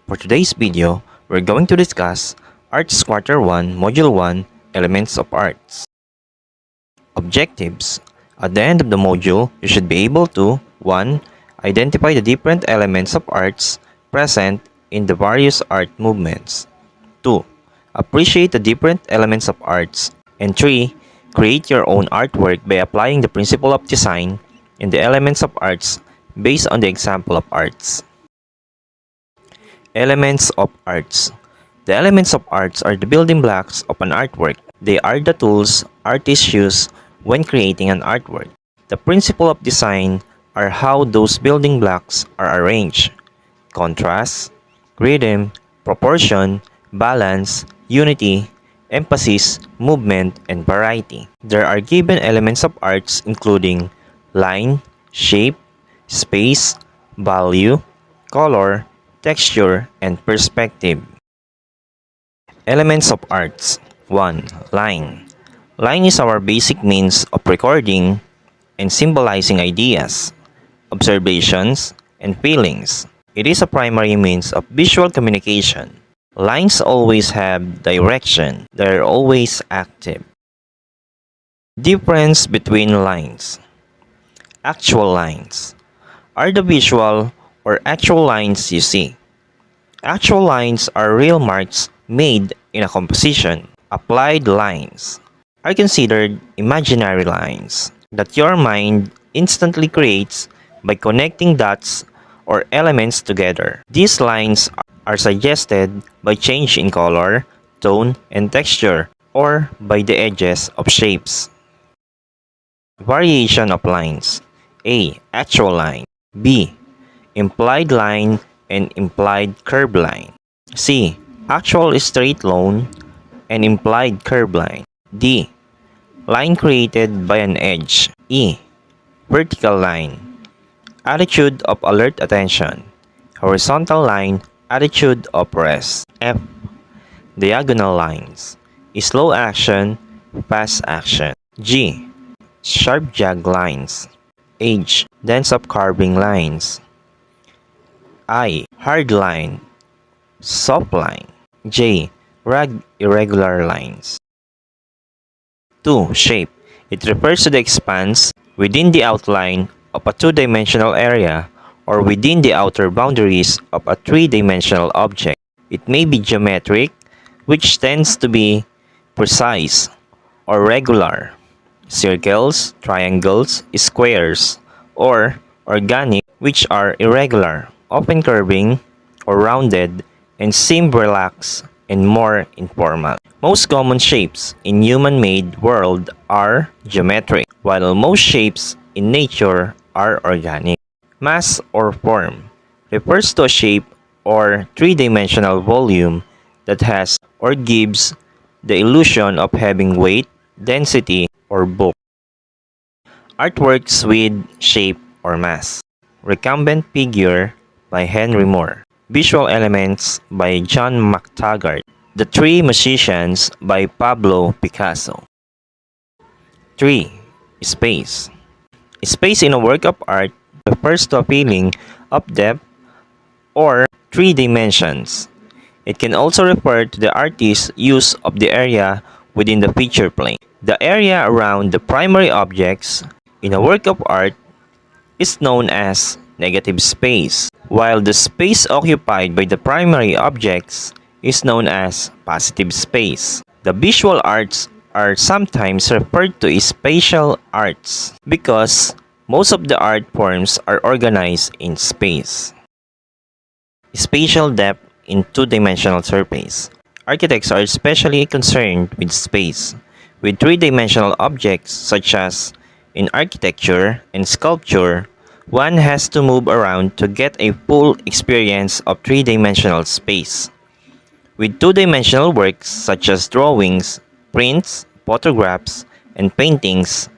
For today's video, we're going to discuss Arts Quarter 1, Module 1, Elements of Arts. Objectives. At the end of the module, you should be able to 1. Identify the different elements of arts present in the various art movements. 2. Appreciate the different elements of arts. And 3. Create your own artwork by applying the principle of design in the elements of arts based on the example of arts. Elements of arts. The elements of arts are the building blocks of an artwork. They are the tools artists use when creating an artwork. The principle of design are how those building blocks are arranged. Contrast, rhythm, proportion, balance, unity, emphasis, movement, and variety. There are given elements of arts including line, shape, space, value, color, texture, and perspective. Elements of arts. 1. Line. Line is our basic means of recording and symbolizing ideas, observations, and feelings. It is a primary means of visual communication. Lines always have direction. They are always active. Difference between lines. Actual lines are the visual or actual lines you see. Actual lines are real marks made in a composition. Applied lines are considered imaginary lines that your mind instantly creates by connecting dots or elements together. These lines are suggested by change in color, tone, and texture, or by the edges of shapes. Variation of lines. A. Actual line. B. Implied line and implied curved line. C. Actual straight line and implied curved line. D. Line created by an edge. E. Vertical line. Attitude of alert attention. Horizontal line. Attitude of rest. F. Diagonal lines. Slow action, fast action. G. Sharp jag lines. H. Dense of carving lines. I. Hard line, soft line. J. Irregular lines. 2. Shape. It refers to the expanse within the outline of a two-dimensional area or within the outer boundaries of a three-dimensional object. It may be geometric, which tends to be precise, or regular, circles, triangles, squares, or organic, which are irregular, often curving or rounded, and seem relaxed and more informal. Most common shapes in human-made world are geometric, while most shapes in nature are organic. Mass or form refers to a shape or three-dimensional volume that has or gives the illusion of having weight, density, or bulk. Artworks with shape or mass. Recumbent Figure by Henry Moore. Visual Elements by John McTaggart. The Three Musicians by Pablo Picasso. 3. Space. Space in a work of art refers to a feeling of depth or three dimensions. It can also refer to the artist's use of the area within the feature plane. The area around the primary objects in a work of art is known as negative space, while the space occupied by the primary objects is known as positive space. The visual arts are sometimes referred to as spatial arts because most of the art forms are organized in space. Spatial depth in two-dimensional surface. Architects are especially concerned with space, with three-dimensional objects such as in architecture and sculpture. One has to move around to get a full experience of three-dimensional space. With two-dimensional works such as drawings, prints, photographs, and paintings,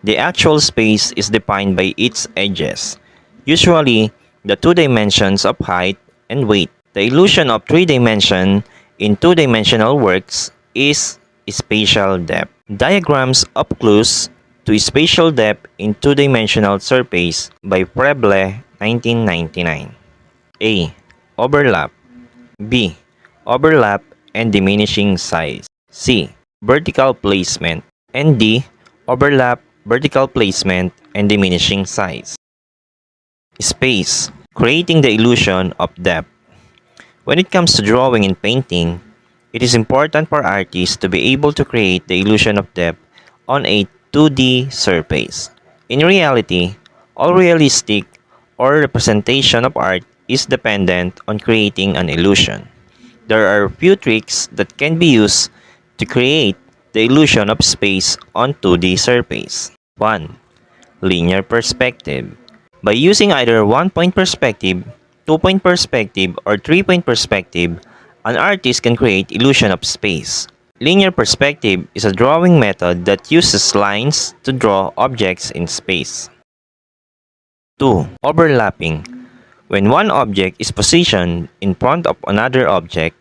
the actual space is defined by its edges, usually the two dimensions of height and weight. The illusion of three dimension in two-dimensional works is spatial depth. Diagrams up close to spatial depth in two-dimensional surface by Preble, 1999. A. Overlap. B. Overlap and diminishing size. C. Vertical placement. And D. Overlap, vertical placement, and diminishing size. Space. Creating the illusion of depth. When it comes to drawing and painting, it is important for artists to be able to create the illusion of depth on a 2D surface. In reality, all realistic or representation of art is dependent on creating an illusion. There are few tricks that can be used to create the illusion of space on 2D surface. 1. Linear perspective. By using either 1-point perspective, 2-point perspective, or 3-point perspective, an artist can create illusion of space. Linear perspective is a drawing method that uses lines to draw objects in space. 2. Overlapping. When one object is positioned in front of another object,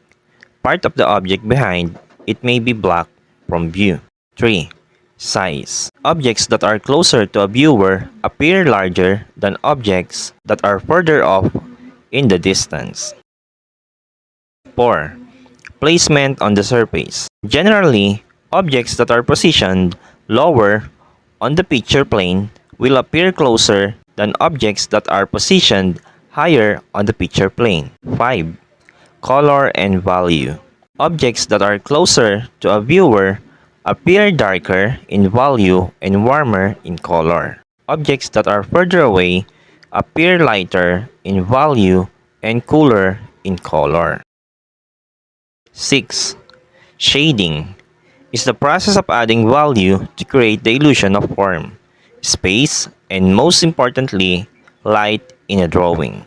part of the object behind it may be blocked from view. 3. Size. Objects that are closer to a viewer appear larger than objects that are further off in the distance. 4. Placement on the surface. Generally, objects that are positioned lower on the picture plane will appear closer than objects that are positioned higher on the picture plane. 5. Color and value. Objects that are closer to a viewer appear darker in value and warmer in color. Objects that are further away appear lighter in value and cooler in color. 6. Shading is the process of adding value to create the illusion of form, space, and most importantly, light in a drawing.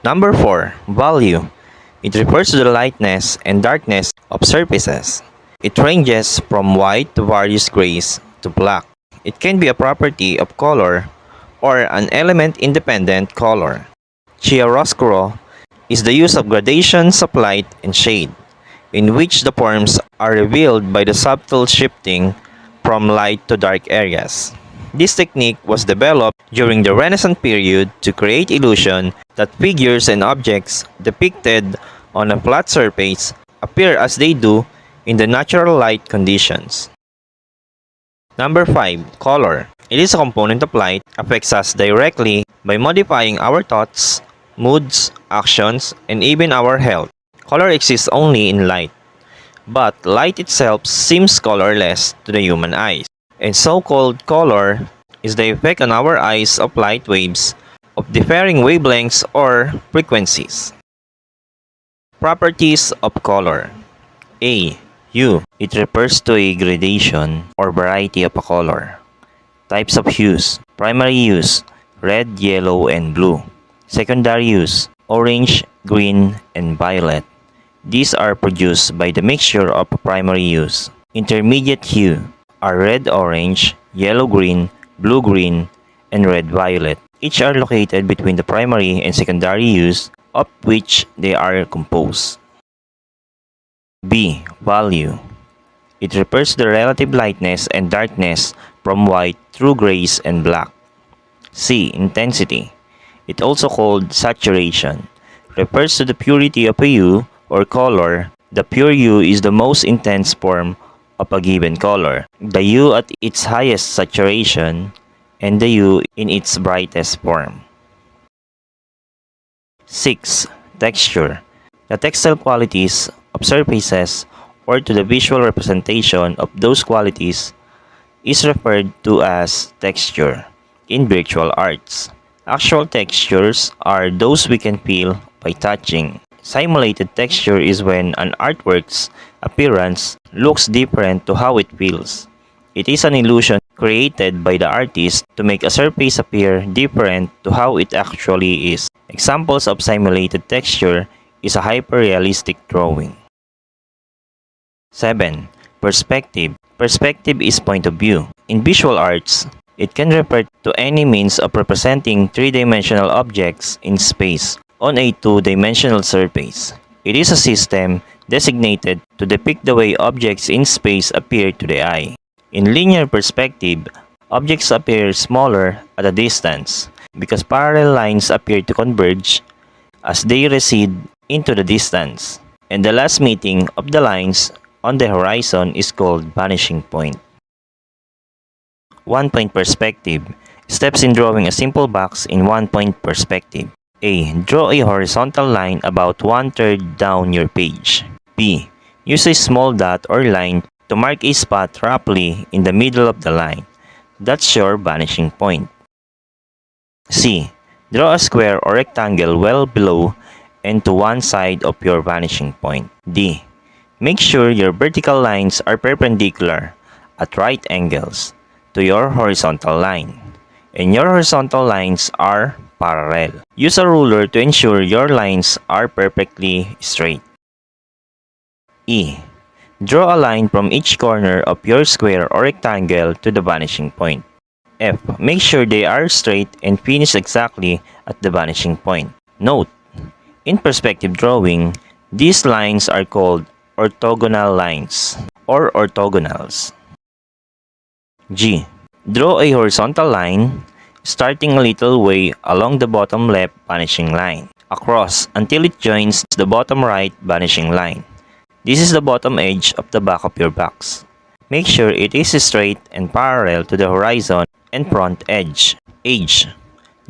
Number 4. Value. It refers to the lightness and darkness of surfaces. It ranges from white to various grays to black. It can be a property of color or an element-independent color. Chiaroscuro is the use of gradations of light and shade, in which the forms are revealed by the subtle shifting from light to dark areas. This technique was developed during the Renaissance period to create illusion that figures and objects depicted on a flat surface appear as they do in the natural light conditions. Number 5. Color. It is a component of light, affects us directly by modifying our thoughts, moods, actions, and even our health. Color exists only in light, but light itself seems colorless to the human eyes. And so-called color is the effect on our eyes of light waves of differing wavelengths or frequencies. Properties of color. A. Hue. It refers to a gradation or variety of a color. Types of hues. Primary hues: red, yellow, and blue. Secondary hues: orange, green, and violet. These are produced by the mixture of primary hues. Intermediate hue are red-orange, yellow-green, blue-green, and red-violet. Each are located between the primary and secondary hues of which they are composed. B. Value. It refers to the relative lightness and darkness from white through grays and black. C. Intensity. It also called saturation. Refers to the purity of a hue or color. The pure hue is the most intense form of a given color. The hue at its highest saturation and the hue in its brightest form. 6. Texture. The textile qualities of surfaces or to the visual representation of those qualities is referred to as texture in virtual arts. Actual textures are those we can feel by touching. Simulated texture is when an artwork's appearance looks different to how it feels. It is an illusion created by the artist to make a surface appear different to how it actually is. Examples of simulated texture is a hyper-realistic drawing. 7. Perspective. Perspective is point of view. In visual arts, it can refer to any means of representing three-dimensional objects in space on a two-dimensional surface. It is a system designated to depict the way objects in space appear to the eye. In linear perspective, objects appear smaller at a distance because parallel lines appear to converge as they recede into the distance. And the last meeting of the lines on the horizon is called vanishing point. 1-point perspective. Steps in drawing a simple box in 1-point perspective. A. Draw a horizontal line about 1/3 down your page. B. Use a small dot or line to mark a spot roughly in the middle of the line. That's your vanishing point. C. Draw a square or rectangle well below and to one side of your vanishing point. D. Make sure your vertical lines are perpendicular at right angles to your horizontal line, and your horizontal lines are parallel. Use a ruler to ensure your lines are perfectly straight. E. Draw a line from each corner of your square or rectangle to the vanishing point. F. Make sure they are straight and finish exactly at the vanishing point. Note: in perspective drawing, these lines are called orthogonal lines or orthogonals. G. Draw a horizontal line starting a little way along the bottom left vanishing line, across until it joins the bottom right vanishing line. This is the bottom edge of the back of your box. Make sure it is straight and parallel to the horizon and front edge. H.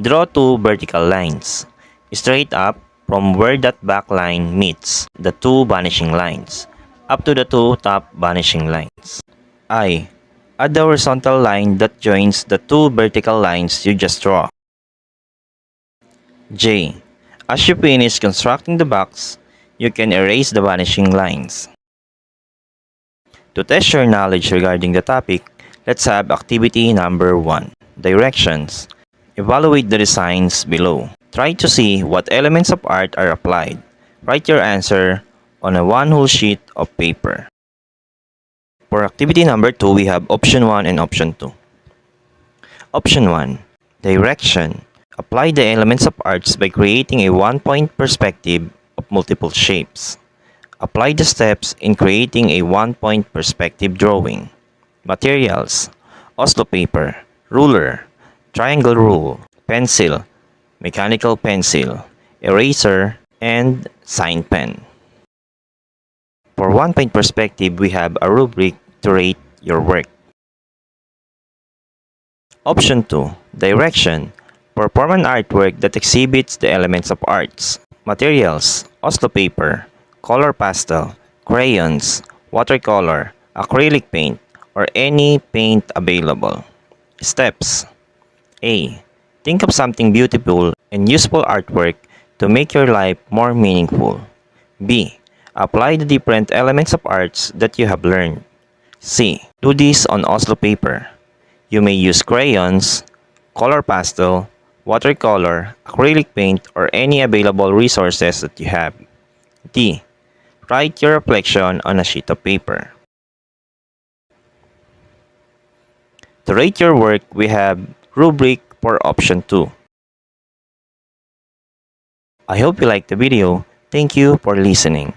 Draw two vertical lines, straight up from where that back line meets the two vanishing lines, up to the two top vanishing lines. I. Add the horizontal line that joins the two vertical lines you just draw. J. As you finish constructing the box, you can erase the vanishing lines. To test your knowledge regarding the topic, let's have activity number 1. Directions. Evaluate the designs below. Try to see what elements of art are applied. Write your answer on a one whole sheet of paper. For activity number 2, we have option 1 and option 2. Option 1. Direction. Apply the elements of arts by creating a one-point perspective of multiple shapes. Apply the steps in creating a one-point perspective drawing. Materials: Oslo paper, ruler, triangle rule, pencil, mechanical pencil, eraser, and sign pen. For one-point perspective, we have a rubric to rate your work. Option 2. Direction. Perform an artwork that exhibits the elements of arts. Materials: Oslo paper, color pastel, crayons, watercolor, acrylic paint, or any paint available. Steps: A. Think of something beautiful and useful artwork to make your life more meaningful. B. Apply the different elements of arts that you have learned. C. Do this on Oslo paper. You may use crayons, color pastel, watercolor, acrylic paint, or any available resources that you have. D. Write your reflection on a sheet of paper. To rate your work, we have rubric for option 2. I hope you liked the video. Thank you for listening.